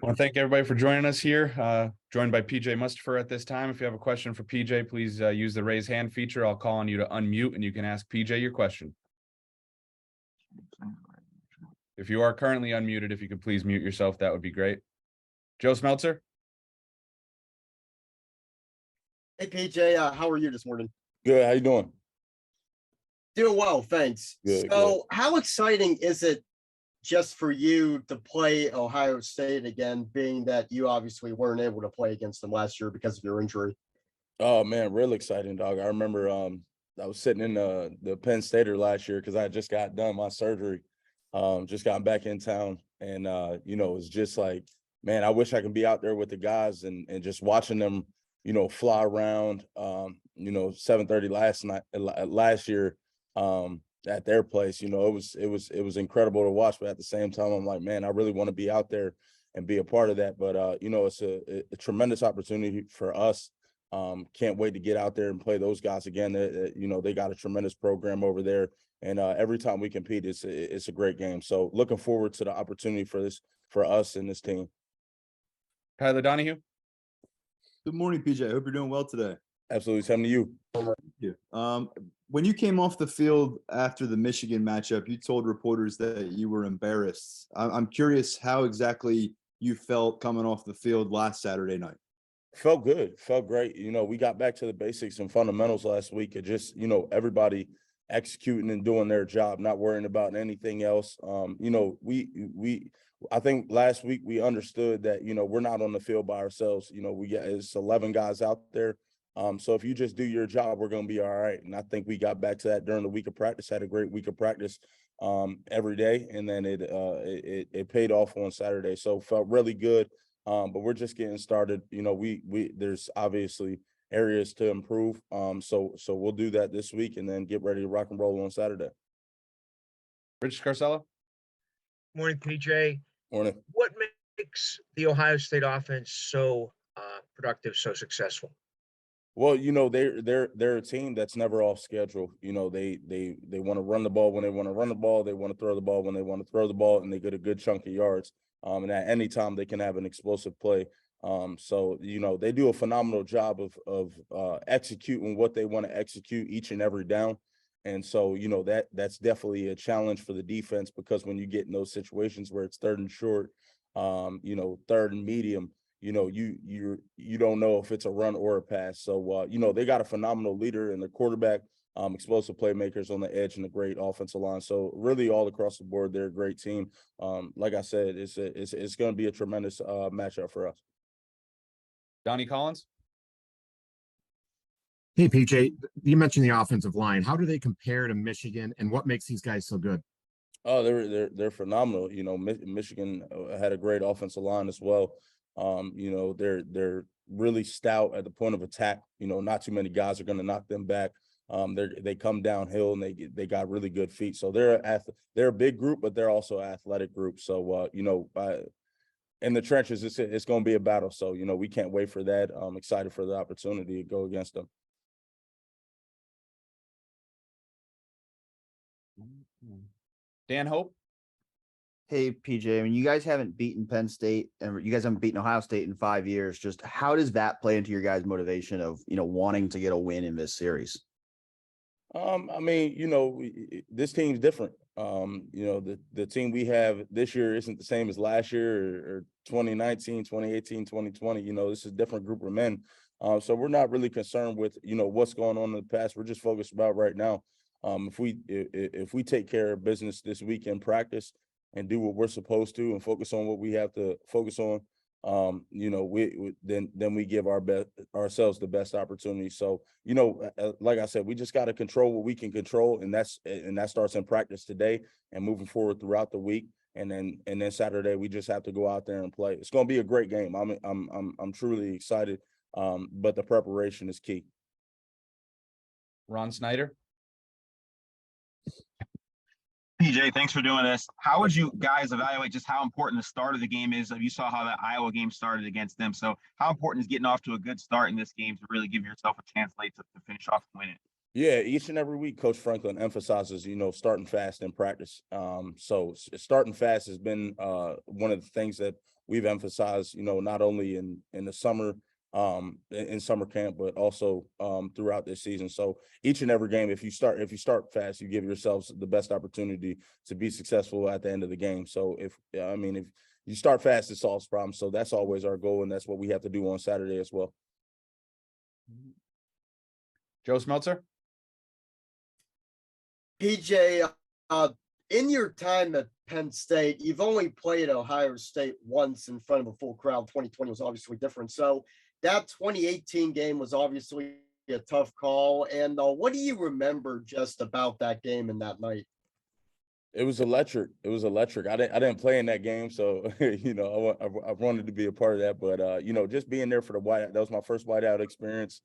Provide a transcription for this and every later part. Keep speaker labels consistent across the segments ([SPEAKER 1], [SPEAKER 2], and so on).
[SPEAKER 1] I want to thank everybody for joining us here. Joined by PJ Mustipher at this time. If you have a question for PJ, please use the raise hand feature. I'll call on you to unmute and you can ask PJ your question. If you are currently unmuted, if you could please mute yourself, that would be great. Joe Smeltzer.
[SPEAKER 2] Hey, PJ, how are you this morning?
[SPEAKER 3] Good. How you doing?
[SPEAKER 2] Doing well, thanks.
[SPEAKER 3] Good,
[SPEAKER 2] So how exciting is it just for you to play Ohio State again, being that you obviously weren't able to play against them last year because of your injury?
[SPEAKER 3] Oh, man, real exciting, dog. I remember I was sitting in the Penn Stater last year because I just got done my surgery, just got back in town. And, it was just like, man, I wish I could be out there with the guys and just watching them, fly around, 7:30 last year at their place. It was incredible to watch. But at the same time, I'm like, man, I really want to be out there and be a part of that. But, it's a tremendous opportunity for us. Can't wait to get out there and play those guys again. They got a tremendous program over there. And every time we compete, it's a great game. So looking forward to the opportunity for us and this team.
[SPEAKER 1] Tyler Donahue.
[SPEAKER 4] Good morning, PJ. I hope you're doing well today.
[SPEAKER 3] Absolutely. Same to you.
[SPEAKER 4] Thank you. When you came off the field after the Michigan matchup, you told reporters that you were embarrassed. I'm curious how exactly you felt coming off the field last Saturday night.
[SPEAKER 3] Felt good. Felt great. We got back to the basics and fundamentals last week of just, everybody executing and doing their job, not worrying about anything else. I think last week we understood that, we're not on the field by ourselves. It's 11 guys out there. So if you just do your job, we're going to be all right. And I think we got back to that during the week of practice, had a great week of practice every day. And then it paid off on Saturday. So felt really good. But we're just getting started. There's obviously areas to improve. So we'll do that this week and then get ready to rock and roll on Saturday.
[SPEAKER 1] Rich Scarcella.
[SPEAKER 5] Morning, PJ.
[SPEAKER 3] Morning.
[SPEAKER 5] What makes the Ohio State offense so productive, so successful?
[SPEAKER 3] Well, they're a team that's never off schedule. They want to run the ball when they want to run the ball. They want to throw the ball when they want to throw the ball, and they get a good chunk of yards. And at any time they can have an explosive play. So they do a phenomenal job of executing what they want to execute each and every down. And so, that's definitely a challenge for the defense, because when you get in those situations where it's third and short, third and medium, you don't know if it's a run or a pass. So, they got a phenomenal leader in the quarterback, explosive playmakers on the edge, and a great offensive line. So really all across the board, they're a great team. Like I said, it's going to be a tremendous matchup for us.
[SPEAKER 1] Donnie Collins.
[SPEAKER 6] Hey, PJ, you mentioned the offensive line. How do they compare to Michigan, and what makes these guys so good?
[SPEAKER 3] Oh, they're phenomenal. Michigan had a great offensive line as well. They're really stout at the point of attack. Not too many guys are going to knock them back. They come downhill and they got really good feet. So they're a big group, but they're also an athletic group. So in the trenches, it's going to be a battle. So we can't wait for that. I'm excited for the opportunity to go against them.
[SPEAKER 1] Dan Hope.
[SPEAKER 7] Hey, PJ, I mean, you guys haven't beaten Penn State and you guys haven't beaten Ohio State in 5 years. Just how does that play into your guys' motivation of, wanting to get a win in this series?
[SPEAKER 3] This team's different. The team we have this year isn't the same as last year or 2019, 2018, 2020. This is a different group of men. So we're not really concerned with, what's going on in the past. We're just focused about right now. If we take care of business this week in practice and do what we're supposed to and focus on what we have to focus on, then we give ourselves the best opportunity. So, like I said, we just got to control what we can control, and that starts in practice today and moving forward throughout the week. And then Saturday we just have to go out there and play. It's going to be a great game. I'm truly excited, but the preparation is key.
[SPEAKER 1] Ron Snyder.
[SPEAKER 8] PJ, thanks for doing this. How would you guys evaluate just how important the start of the game is? You saw how that Iowa game started against them. So how important is getting off to a good start in this game to really give yourself a chance late to finish off and win it?
[SPEAKER 3] Yeah, each and every week, Coach Franklin emphasizes, starting fast in practice. So starting fast has been one of the things that we've emphasized, not only in the summer, in summer camp, but also throughout this season. So each and every game, if you start fast, you give yourselves the best opportunity to be successful at the end of the game. So if you start fast, it solves problems. So that's always our goal, and that's what we have to do on Saturday as well.
[SPEAKER 1] Joe Smeltzer.
[SPEAKER 2] PJ, in your time at Penn State, you've only played Ohio State once in front of a full crowd. 2020 was obviously different. So that 2018 game was obviously a tough call. And what do you remember just about that game and that night?
[SPEAKER 3] It was electric. It was electric. I didn't play in that game, so I wanted to be a part of that. But just being there for the whiteout, that was my first whiteout experience.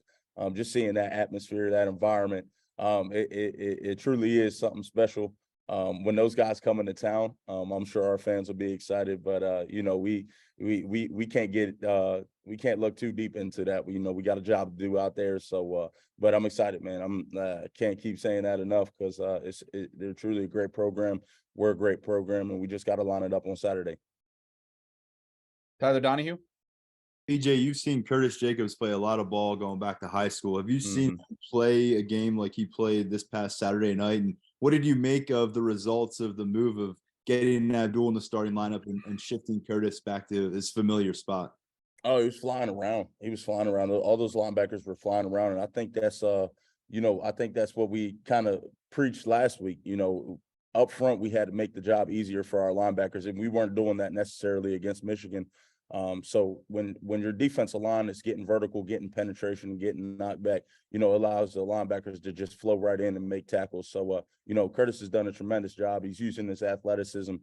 [SPEAKER 3] Just seeing that atmosphere, that environment, it truly is something special. When those guys come into town, I'm sure our fans will be excited. But we can't look too deep into that. We got a job to do out there. So, but I'm excited, man. Can't keep saying that enough because they're truly a great program. We're a great program, and we just got to line it up on Saturday.
[SPEAKER 1] Tyler Donahue.
[SPEAKER 4] PJ, you've seen Curtis Jacobs play a lot of ball going back to high school. Have you seen him play a game like he played this past Saturday night? And what did you make of the results of the move of getting Abdul in the starting lineup and shifting Curtis back to his familiar spot?
[SPEAKER 3] Oh, he was flying around. All those linebackers were flying around. And I think that's, what we kind of preached last week. Up front, we had to make the job easier for our linebackers, and we weren't doing that necessarily against Michigan. So when your defensive line is getting vertical, getting penetration, and getting knocked back, allows the linebackers to just flow right in and make tackles. So, Curtis has done a tremendous job. He's using his athleticism.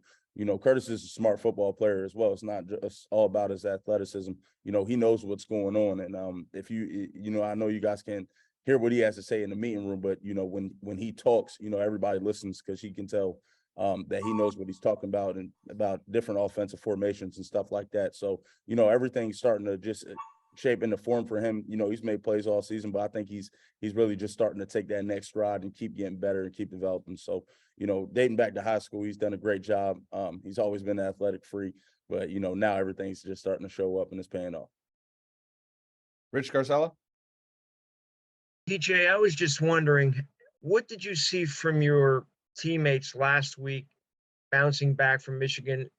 [SPEAKER 3] Curtis is a smart football player as well. It's not just all about his athleticism. He knows what's going on. And if I know you guys can hear what he has to say in the meeting room, but when he talks, everybody listens because he can tell that he knows what he's talking about and about different offensive formations and stuff like that. So, everything's starting to just shape into form for him. He's made plays all season, but I think he's really just starting to take that next stride and keep getting better and keep developing. So, dating back to high school, he's done a great job. He's always been an athletic freak, but, now everything's just starting to show up and it's paying off.
[SPEAKER 1] Rich Garcella.
[SPEAKER 5] PJ, I was just wondering, what did you see from your teammates last week bouncing back from Michigan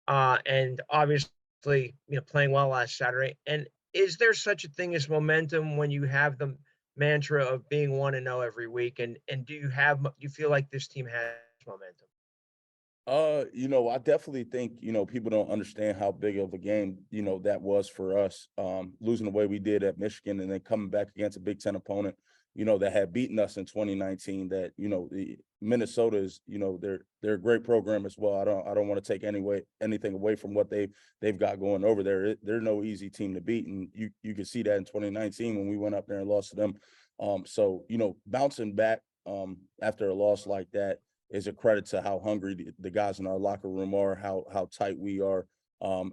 [SPEAKER 5] and obviously playing well last Saturday? And is there such a thing as momentum when you have the mantra of being 1-0 every week? And do you feel like this team has momentum?
[SPEAKER 3] I definitely think, people don't understand how big of a game, that was for us, losing the way we did at Michigan and then coming back against a Big Ten opponent, that had beaten us in 2019, that, Minnesota is, they're a great program as well. I don't want to take anything away from what they've got going over there. They're no easy team to beat. And you could see that in 2019 when we went up there and lost to them. So, bouncing back after a loss like that is a credit to how hungry the guys in our locker room are, how tight we are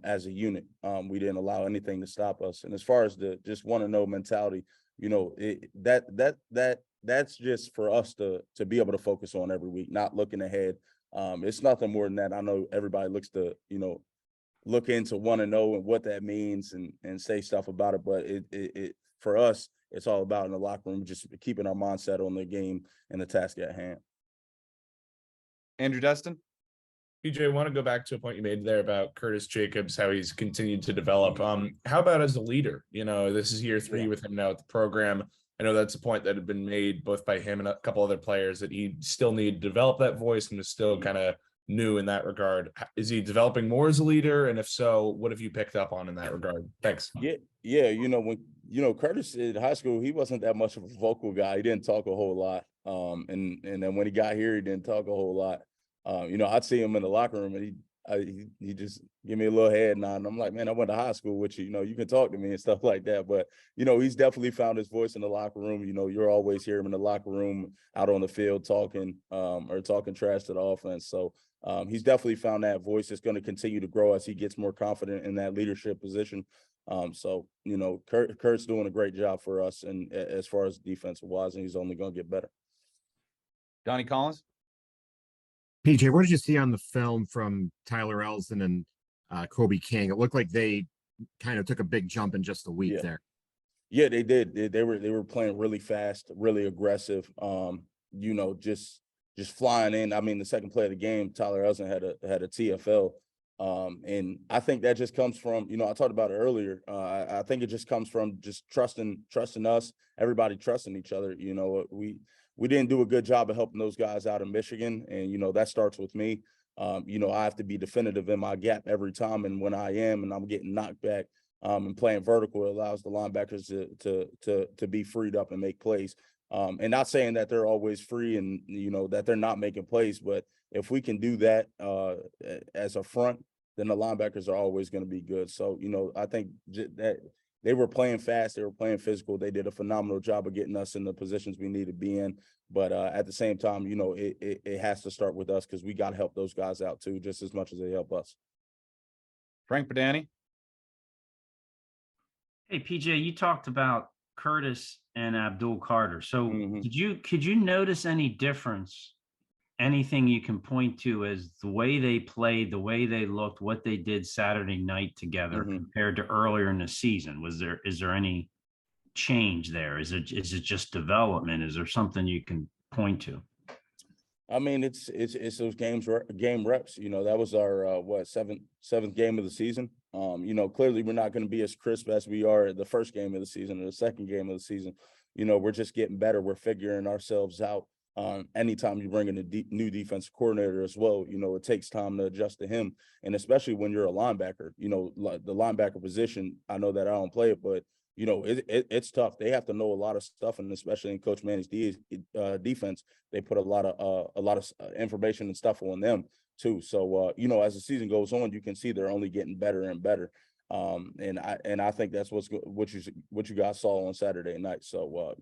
[SPEAKER 3] as a unit. We didn't allow anything to stop us. And as far as the just 1-0 mentality, that's just for us to be able to focus on every week, not looking ahead. It's nothing more than that. I know everybody looks to, look into 1-0 and what that means and say stuff about it. But it for us, it's all about in the locker room, just keeping our mindset on the game and the task at hand.
[SPEAKER 1] Andrew Destin.
[SPEAKER 9] PJ, I want to go back to a point you made there about Curtis Jacobs, how he's continued to develop. How about as a leader? This is year 3 with him now at the program. I know that's a point that had been made both by him and a couple other players that he still needed to develop that voice and is still kind of new in that regard. Is he developing more as a leader? And if so, what have you picked up on in that regard? Thanks.
[SPEAKER 3] Yeah. When Curtis in high school, he wasn't that much of a vocal guy. He didn't talk a whole lot. And then when he got here, he didn't talk a whole lot. I'd see him in the locker room and he just give me a little head nod. And I'm like, man, I went to high school with you. You can talk to me and stuff like that. But, he's definitely found his voice in the locker room. You're always hear him in the locker room, out on the field talking or talking trash to the offense. So he's definitely found that voice. That's going to continue to grow as he gets more confident in that leadership position. Kurt's doing a great job for us and as far as defensive wise, and he's only going to get better.
[SPEAKER 1] Donnie Collins.
[SPEAKER 6] PJ, what did you see on the film from Tyler Elson and Kobe King. It looked like they kind of took a big jump in just a week
[SPEAKER 3] Yeah.
[SPEAKER 6] there.
[SPEAKER 3] Yeah, they did. They were playing really fast, really aggressive. Just flying in. I mean, the second play of the game, Tyler Elson had a TFL. And I think that just comes from, I talked about it earlier. I think it just comes from just trusting us, everybody trusting each other. We didn't do a good job of helping those guys out in Michigan. And, that starts with me. I have to be definitive in my gap every time. And when I am, and I'm getting knocked back, and playing vertical, it allows the linebackers to be freed up and make plays. And not saying that they're always free and, that they're not making plays, but if we can do that as a front, then the linebackers are always going to be good. So, I think that they were playing fast, they were playing physical. They did a phenomenal job of getting us in the positions we need to be in. But at the same time, it has to start with us because we got to help those guys out too, just as much as they help us.
[SPEAKER 1] Frank Badani.
[SPEAKER 10] Hey, PJ, you talked about Curtis and Abdul Carter. So
[SPEAKER 3] Mhm.
[SPEAKER 10] could you notice any difference, anything you can point to as the way they played, the way they looked, what they did Saturday night together
[SPEAKER 3] Mhm.
[SPEAKER 10] compared to earlier in the season? Is there any change there? Is it just development? Is there something you can point to?
[SPEAKER 3] I mean, it's those game reps. That was our seventh game of the season. Clearly we're not going to be as crisp as we are at the first game of the season or the second game of the season. We're just getting better. We're figuring ourselves out. Anytime you bring in a new defensive coordinator as well, it takes time to adjust to him, and especially when you're a linebacker. The linebacker position. I know that I don't play it, but it's tough. They have to know a lot of stuff, and especially in Coach Manny's defense, they put a lot of information and stuff on them too. So as the season goes on, you can see they're only getting better and better. And I think that's what you guys saw on Saturday night. So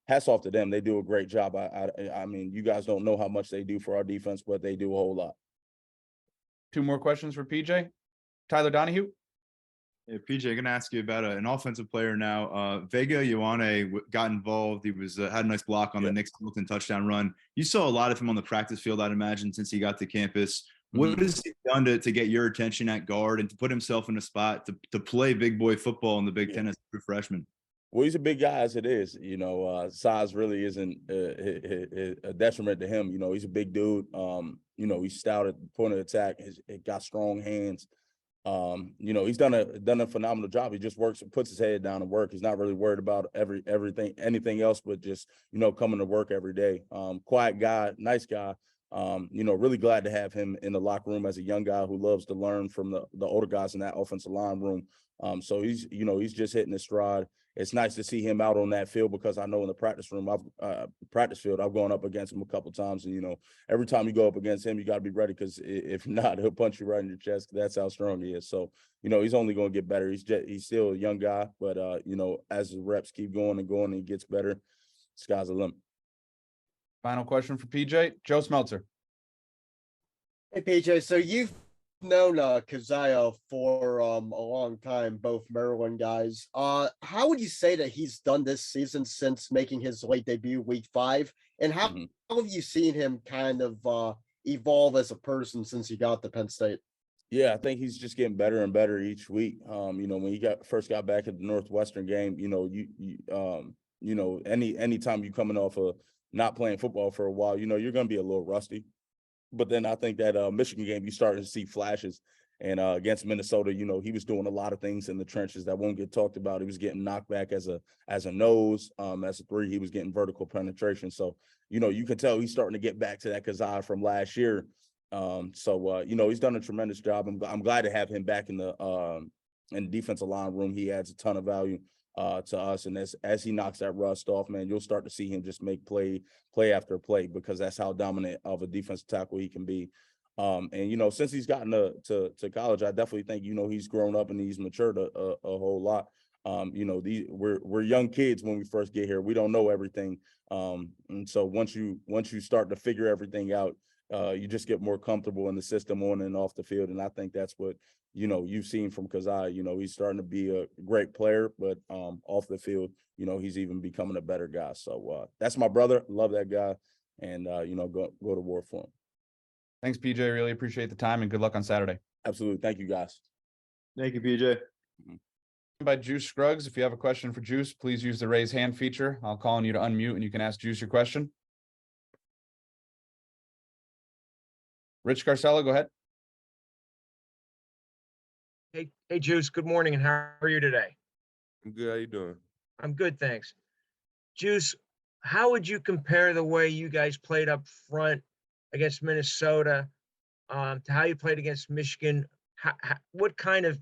[SPEAKER 3] hats off to them. They do a great job. I mean, you guys don't know how much they do for our defense, but they do a whole lot.
[SPEAKER 1] 2 more questions for PJ. Tyler Donahue.
[SPEAKER 4] Yeah, PJ, I'm going to ask you about an offensive player now. Vega Ioane got involved. He was had a nice block on the Nick Singleton touchdown run. You saw a lot of him on the practice field, I'd imagine, since he got to campus. What has he done to get your attention at guard and to put himself in a spot to play big boy football in the Big Ten as a freshman?
[SPEAKER 3] Well, he's a big guy as it is. Size really isn't a detriment to him. He's a big dude. He's stout at the point of attack. He got strong hands. He's done a phenomenal job. He just works and puts his head down and work. He's not really worried about anything else, but just, coming to work every day. Quiet guy, nice guy. Really glad to have him in the locker room as a young guy who loves to learn from the older guys in that offensive line room. So he's just hitting his stride. It's nice to see him out on that field because I know in the practice field, I've gone up against him a couple of times. And, every time you go up against him, you got to be ready because if not, he'll punch you right in your chest. That's how strong he is. So, he's only going to get better. He's still a young guy, but, as the reps keep going and he gets better, sky's the limit.
[SPEAKER 1] Final question for PJ. Joe Smeltzer.
[SPEAKER 2] Hey, PJ. So you've known Keziah for a long time, both Maryland guys. How would you say that he's done this season since making his late debut week 5? And how have you seen him kind of evolve as a person since he got to Penn State?
[SPEAKER 3] Yeah, I think he's just getting better and better each week. When he first got back at the Northwestern game, anytime you coming off of not playing football for a while, you're going to be a little rusty. But then I think that Michigan game, you started to see flashes. And against Minnesota, he was doing a lot of things in the trenches that won't get talked about. He was getting knocked back as a nose, as a 3. He was getting vertical penetration. So, you can tell he's starting to get back to that Keziah from last year. He's done a tremendous job. I'm glad to have him back in the defensive line room. He adds a ton of value to us, and as he knocks that rust off, man, you'll start to see him just make play after play because that's how dominant of a defensive tackle he can be. Since he's gotten to college, I definitely think he's grown up and he's matured a whole lot. We're young kids when we first get here. We don't know everything, and so once you start to figure everything out, you just get more comfortable in the system on and off the field, and I think that's what you've seen from Keziah. He's starting to be a great player, but off the field, he's even becoming a better guy. So that's my brother. Love that guy, and go to war for him.
[SPEAKER 1] Thanks, PJ. Really appreciate the time and good luck on Saturday.
[SPEAKER 3] Absolutely. Thank you, guys.
[SPEAKER 4] Thank you, PJ.
[SPEAKER 1] By Juice Scruggs. If you have a question for Juice, please use the raise hand feature. I'll call on you to unmute and you can ask Juice your question. Rich Garcella, go ahead.
[SPEAKER 5] Hey, Juice, good morning, and how are you today?
[SPEAKER 3] I'm good. How you doing?
[SPEAKER 5] I'm good, thanks. Juice, how would you compare the way you guys played up front against Minnesota to how you played against Michigan? What kind of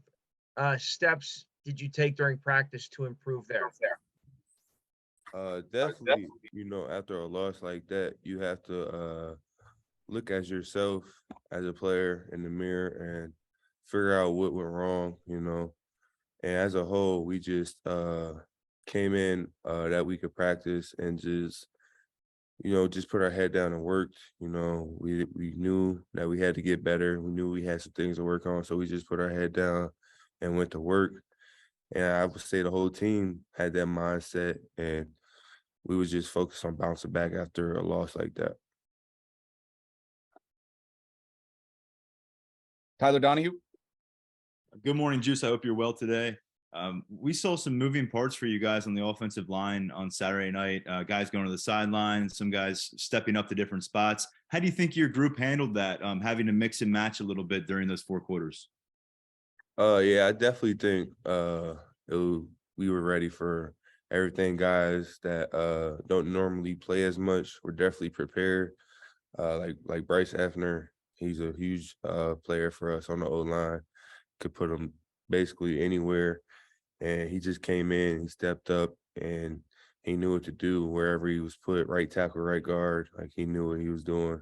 [SPEAKER 5] steps did you take during practice to improve there?
[SPEAKER 11] Definitely, after a loss like that, you have to look at yourself as a player in the mirror and figure out what went wrong, And as a whole, we just came in that week of practice and just put our head down and worked. We knew that we had to get better. We knew we had some things to work on, so we just put our head down and went to work. And I would say the whole team had that mindset, and we was just focused on bouncing back after a loss like that.
[SPEAKER 1] Tyler Donahue.
[SPEAKER 4] Good morning, Juice. I hope you're well today. We saw some moving parts for you guys on the offensive line on Saturday night. Guys going to the sideline, some guys stepping up to different spots. How do you think your group handled that, having to mix and match a little bit during those 4 quarters?
[SPEAKER 11] Yeah, I definitely think we were ready for everything. Guys that don't normally play as much were definitely prepared. Like Bryce Effner, he's a huge player for us on the O-line. Could put him basically anywhere. And he just came in, he stepped up, and he knew what to do wherever he was put, right tackle, right guard. Like, he knew what he was doing.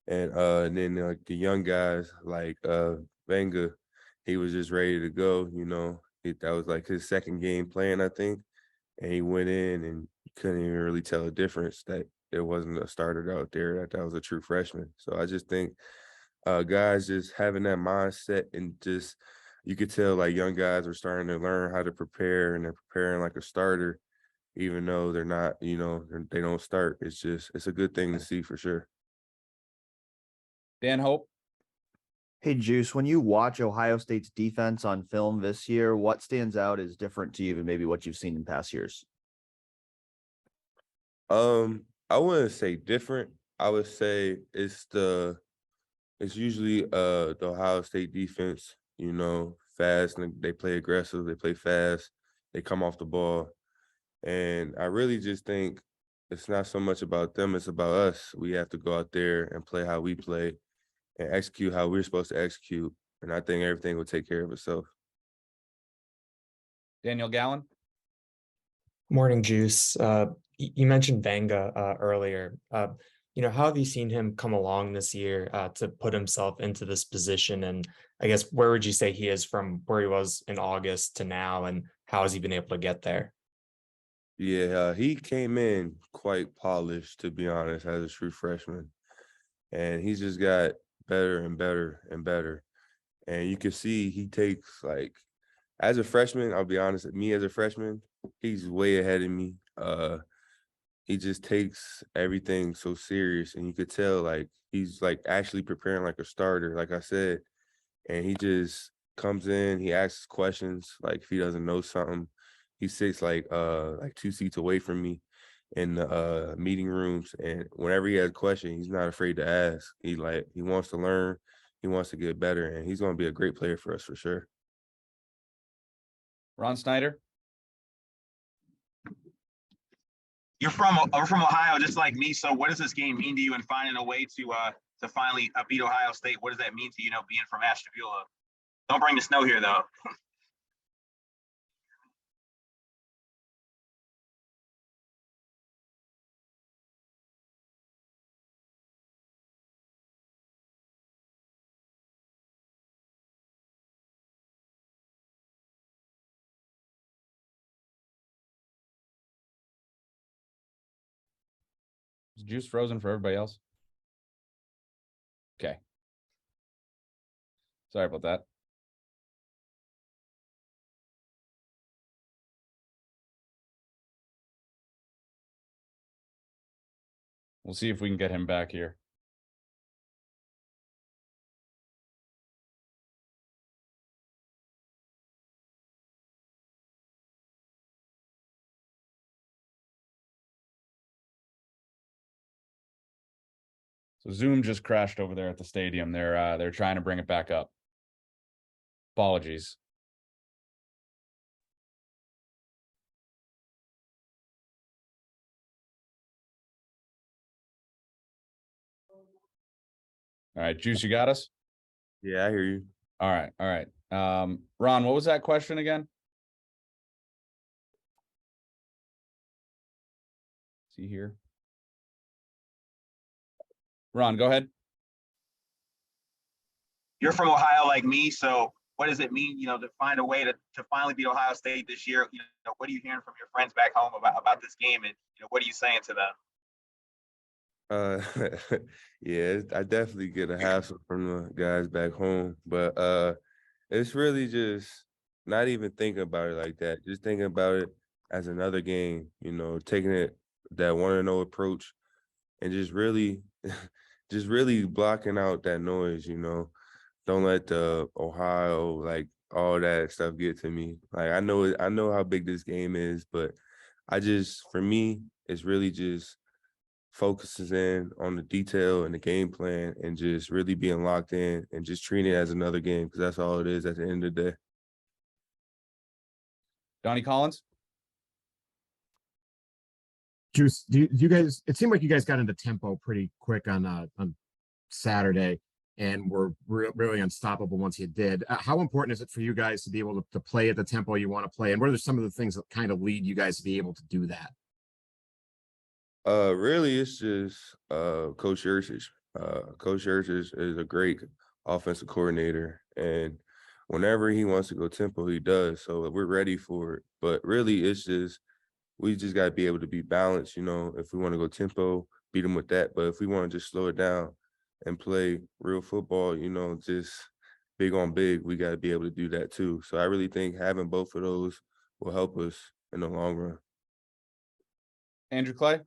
[SPEAKER 11] And then like the young guys like Venga, he was just ready to go, That was like his second game playing, I think. And he went in and you couldn't even really tell a difference that there wasn't a starter out there, that was a true freshman. So I just think guys just having that mindset, and just you could tell like young guys are starting to learn how to prepare, and they're preparing like a starter, even though they're not, they don't start. It's a good thing to see for sure.
[SPEAKER 1] Dan Hope.
[SPEAKER 7] Hey, Juice, when you watch Ohio State's defense on film this year, what stands out as different to you than maybe what you've seen in past years?
[SPEAKER 11] I wouldn't say different. I would say it's usually the Ohio State defense, fast, and they play aggressive, they play fast, they come off the ball. And I really just think it's not so much about them, it's about us. We have to go out there and play how we play and execute how we're supposed to execute. And I think everything will take care of itself.
[SPEAKER 1] Daniel Gallen.
[SPEAKER 12] Morning, Juice. You mentioned Vanga earlier. How have you seen him come along this year to put himself into this position? And I guess where would you say he is from where he was in August to now, and how has he been able to get there?
[SPEAKER 11] Yeah, he came in quite polished, to be honest, as a true freshman. And he's just got better and better and better. And you can see he takes, like, as a freshman, I'll be honest, me as a freshman, he's way ahead of me. He just takes everything so serious, and you could tell like he's like actually preparing like a starter, like I said. And he just comes in, he asks questions, like if he doesn't know something. He sits like 2 seats away from me in the meeting rooms, and whenever he has a question, he's not afraid to ask. He wants to learn, he wants to get better, and he's going to be a great player for us for sure.
[SPEAKER 1] Ron Snyder.
[SPEAKER 8] You're from Ohio, just like me. So what does this game mean to you, and finding a way to finally beat Ohio State? What does that mean to you, being from Ashtabula? Don't bring the snow here, though.
[SPEAKER 1] Is Juice frozen for everybody else? Okay. Sorry about that. We'll see if we can get him back here. So Zoom just crashed over there at the stadium. They're trying to bring it back up. Apologies. All right, Juice, you got us?
[SPEAKER 11] Yeah, I hear you.
[SPEAKER 1] All right, all right. Ron, what was that question again? See here. Ron, go ahead.
[SPEAKER 8] You're from Ohio like me, so what does it mean, to find a way to finally beat Ohio State this year? What are you hearing from your friends back home about this game, and what are you saying to them?
[SPEAKER 11] Yeah, I definitely get a hassle from the guys back home, but it's really just not even thinking about it like that. Just thinking about it as another game, taking it that 1-0 approach and just really just really blocking out that noise, Don't let the Ohio, like all that stuff get to me. Like I know how big this game is, but for me, it's really just focuses in on the detail and the game plan and just really being locked in and just treating it as another game because that's all it is at the end of the day.
[SPEAKER 1] Donnie Collins?
[SPEAKER 6] Juice, do you guys, it seemed like you guys got into tempo pretty quick on Saturday and were really unstoppable once you did. How important is it for you guys to be able to play at the tempo you want to play? And what are some of the things that kind of lead you guys to be able to do that?
[SPEAKER 11] Really, it's just Coach Yurcich. Coach Yurcich is a great offensive coordinator, and whenever he wants to go tempo, he does. So we're ready for it. But really, we just got to be able to be balanced. If we want to go tempo, beat them with that. But if we want to just slow it down and play real football, just big on big, we got to be able to do that too. So I really think having both of those will help us in the long run.
[SPEAKER 1] Andrew Clay?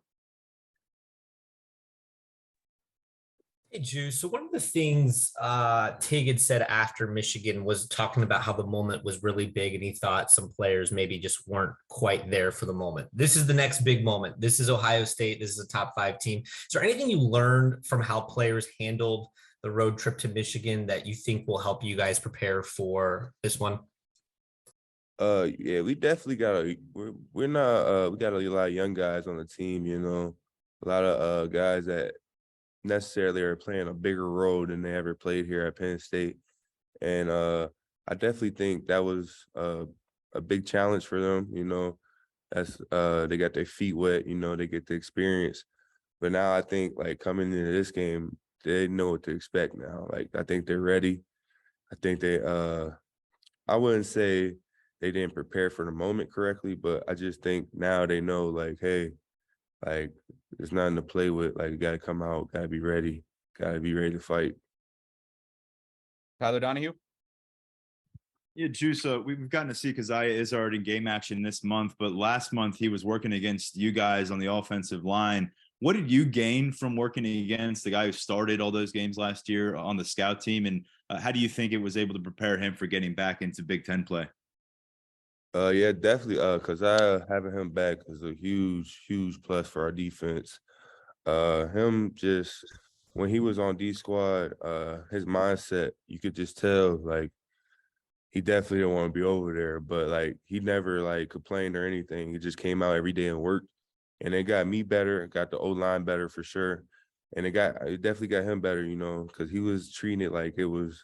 [SPEAKER 13] Hey, Juice. So one of the things Tig had said after Michigan was talking about how the moment was really big and he thought some players maybe just weren't quite there for the moment. This is the next big moment. This is Ohio State. This is a top 5 team. Is there anything you learned from how players handled the road trip to Michigan that you think will help you guys prepare for this one?
[SPEAKER 11] Yeah, we definitely we got a lot of young guys on the team, a lot of guys that necessarily are playing a bigger role than they ever played here at Penn State. And I definitely think that was a big challenge for them, as they got their feet wet, they get the experience. But now I think like coming into this game, they know what to expect now. Like I think they're ready. I think I wouldn't say they didn't prepare for the moment correctly, but I just think now they know like, hey, like there's nothing to play with. Like you gotta come out, gotta be ready to fight.
[SPEAKER 1] Tyler Donahue?
[SPEAKER 4] Yeah, Juice, we've gotten to see Keziah Izzard in game action this month, but last month he was working against you guys on the offensive line. What did you gain from working against the guy who started all those games last year on the scout team? And how do you think it was able to prepare him for getting back into Big Ten play?
[SPEAKER 11] Yeah, definitely. Cause having him back is a huge plus for our defense. Him just when he was on D squad, his mindset, you could just tell like he definitely didn't want to be over there, but like he never like complained or anything. He just came out every day and worked, and it got me better, got the O-line better for sure, and it definitely got him better, because he was treating it like he was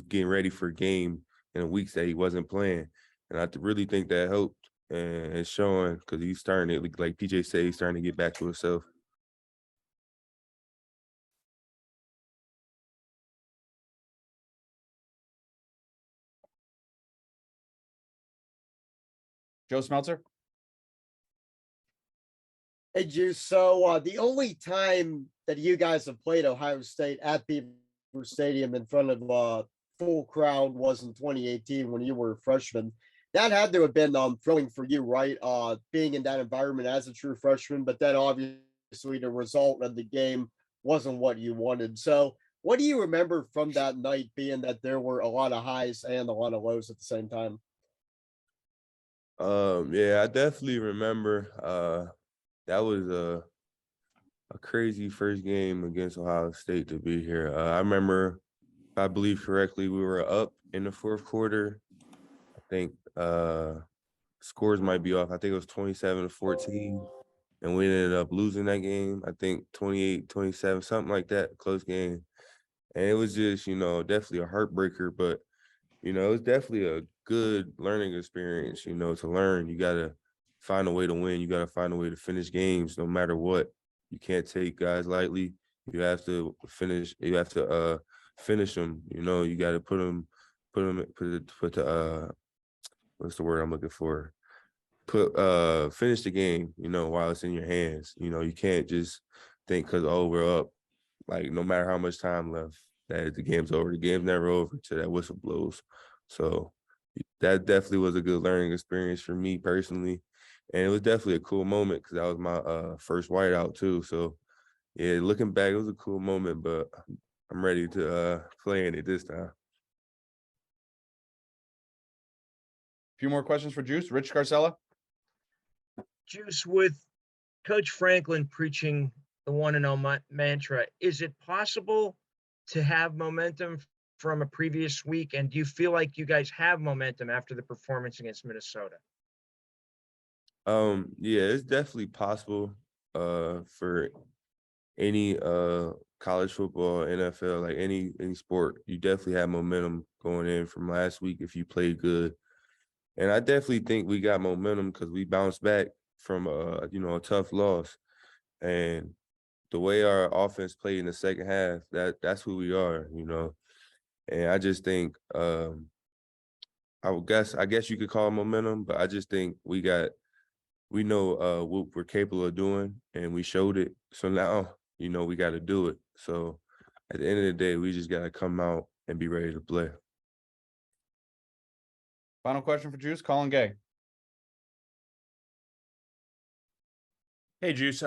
[SPEAKER 11] getting ready for a game in the weeks that he wasn't playing, and I really think that helped, and it's showing because he's starting to, like PJ said, he's starting to get back to himself.
[SPEAKER 1] Joe Smeltzer?
[SPEAKER 2] Hey, Juice. So the only time that you guys have played Ohio State at Beaver Stadium in front of a full crowd was in 2018 when you were a freshman. That had to have been thrilling for you, right? Being in that environment as a true freshman, but then obviously the result of the game wasn't what you wanted. So what do you remember from that night, being that there were a lot of highs and a lot of lows at the same time?
[SPEAKER 11] Yeah, I definitely remember. That was a crazy first game against Ohio State to be here. I remember, if I believe correctly, we were up in the fourth quarter. I think scores might be off. I think it was 27-14. And we ended up losing that game. I think 28-27, something like that, close game. And it was just, definitely a heartbreaker, but, it was definitely a good learning experience, to learn. You got to find a way to win. You got to find a way to finish games no matter what. You can't take guys lightly. You have to finish. You have to finish them. You got to put the what's the word I'm looking for? Finish the game, while it's in your hands. You can't just think because we're up, like no matter how much time left, that the game's over. The game's never over till that whistle blows. So that definitely was a good learning experience for me personally. And it was definitely a cool moment because that was my first whiteout too. So yeah, looking back, it was a cool moment, but I'm ready to play in it this time.
[SPEAKER 1] A few more questions for Juice. Rich Scarcella.
[SPEAKER 5] Juice, with Coach Franklin preaching the 1-0 mantra, is it possible to have momentum from a previous week? And do you feel like you guys have momentum after the performance against Minnesota?
[SPEAKER 11] Yeah, it's definitely possible for any college football, NFL, like any sport. You definitely have momentum going in from last week if you played good. And I definitely think we got momentum because we bounced back from a tough loss. And the way our offense played in the second half, that's who we are, And I just think I guess you could call it momentum, but I just think we know what we're capable of doing, and we showed it. So now, we got to do it. So at the end of the day, we just got to come out and be ready to play.
[SPEAKER 1] Final question for Juice, Colin Gay.
[SPEAKER 14] Hey, Juice.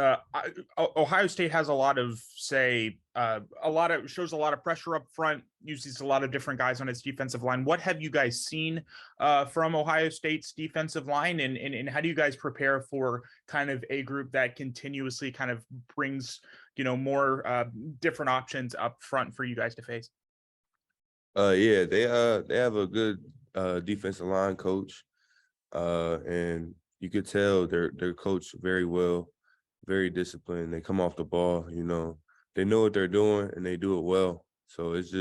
[SPEAKER 14] Ohio State has a lot of shows a lot of pressure up front, uses a lot of different guys on its defensive line. What have you guys seen from Ohio State's defensive line, and how do you guys prepare for kind of a group that continuously kind of brings, more different options up front for you guys to face?
[SPEAKER 11] Yeah, they have a good defensive line coach, and you could tell they're coached very well. Very disciplined. They come off the ball, they know what they're doing and they do it well. So it's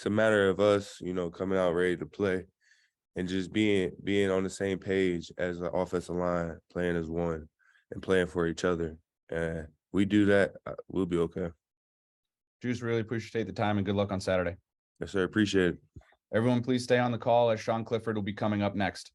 [SPEAKER 11] a matter of us, coming out ready to play and just being on the same page as the offensive line, playing as one and playing for each other. And we do that, we'll be okay.
[SPEAKER 1] Juice, really appreciate the time and good luck on Saturday.
[SPEAKER 11] Yes, sir. Appreciate it.
[SPEAKER 1] Everyone, please stay on the call as Sean Clifford will be coming up next.